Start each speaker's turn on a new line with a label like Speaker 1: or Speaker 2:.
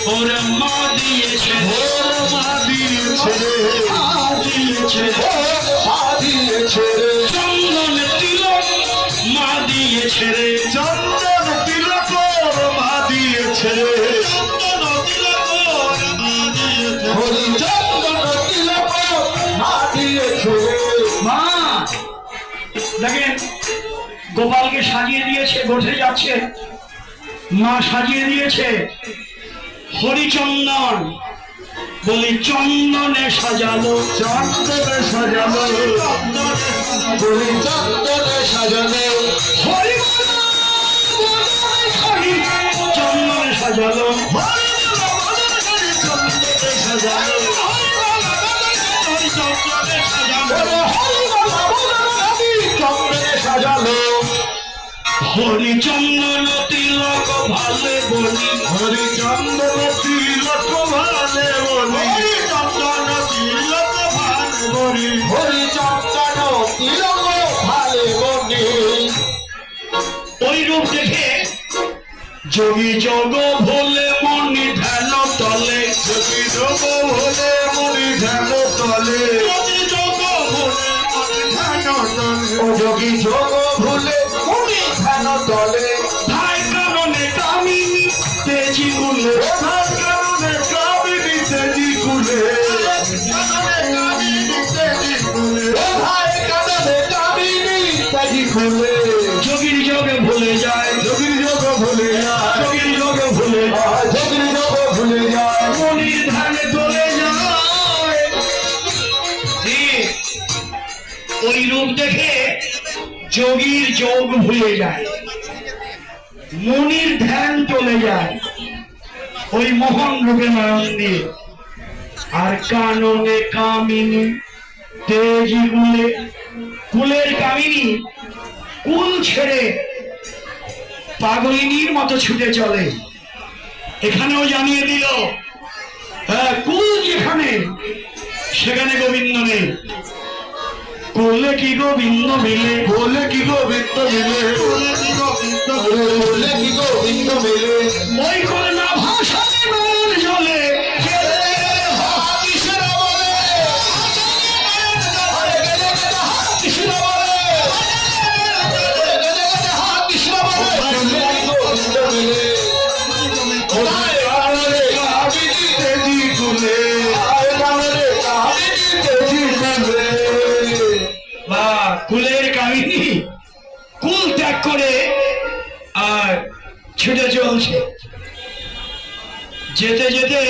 Speaker 1: ওর মা দিয়েছে চন্দন তিলক মা দিয়েছে রে
Speaker 2: চন্দন তিলক মা দিয়েছে
Speaker 1: চন্দন তিলক মা দিয়েছে
Speaker 2: চন্দন তিলক মা দিয়েছে
Speaker 1: মা দেখেন গোপালকে সাজিয়ে দিয়েছে বসে যাচ্ছে মা সাজিয়ে দিয়েছে হরিচন্দন বলি চন্দনে সাজালো
Speaker 2: চন্দনে সাজালো বলি চন্দনে সাজালো
Speaker 1: হরি চন্দনে সাজালো
Speaker 2: চন্দনে সাজালো
Speaker 1: চন্দনে সাজালো
Speaker 2: চন্দনে সাজালো
Speaker 1: হরিচন্দন তিলক ভালে বলি
Speaker 2: হরিচন্দন তিলক ভালে বলি
Speaker 1: চন্দন তিলক ভালে বলি
Speaker 2: হরিচন্দন তিলক ভালে বলি
Speaker 1: ওই রূপ দেখে যোগী যোগ ভোলে মনি ধ্যান তলে
Speaker 2: যোগী যোগ ভোলে মনি ধ্যান তলে
Speaker 1: যোগী যোগ ভোলে মনি ধ্যান তলে
Speaker 2: ও যোগী যোগ ভোলে মনি ধ্যান তলে
Speaker 1: ভাই কারণে কামিনী তেজি গুলে
Speaker 2: ভাই কারণে কামিনী তেজি গুলে ভাই কারণে কামিনী তেজি গুলে
Speaker 1: যোগীর যোগে ভুলে যায়
Speaker 2: যোগীর যোগ ভুলে যায়
Speaker 1: যোগীর যোগে ভুলে যায়
Speaker 2: যোগীর যোগ ভুলে যায়
Speaker 1: মনির ধ্যানে চলে যায় ওই রূপ দেখে যোগীর যোগ ভুলে যায় মনির ধ্যান চলে যায় ওই মোহন রূপে নয়ন দিয়ে আর কাননে কামিনী তেজি গুলে কুলের কামিনী কুল ছেড়ে পাগলিনীর মতো ছুটে চলে এখানেও জানিয়ে দিল কুল যেখানে সেখানে গোবিন্দ নেই কুলে কি গোবিন্দ মিলে
Speaker 2: বলে কি গোবিন্দ মিলে বলে কি গোবিন্দ মিলে
Speaker 1: ওই করে না ভাষাতে মন জ্বলে কুলের কাহিনী কুল ত্যাগ করে আর ছুটে চলছে যেতে যেতে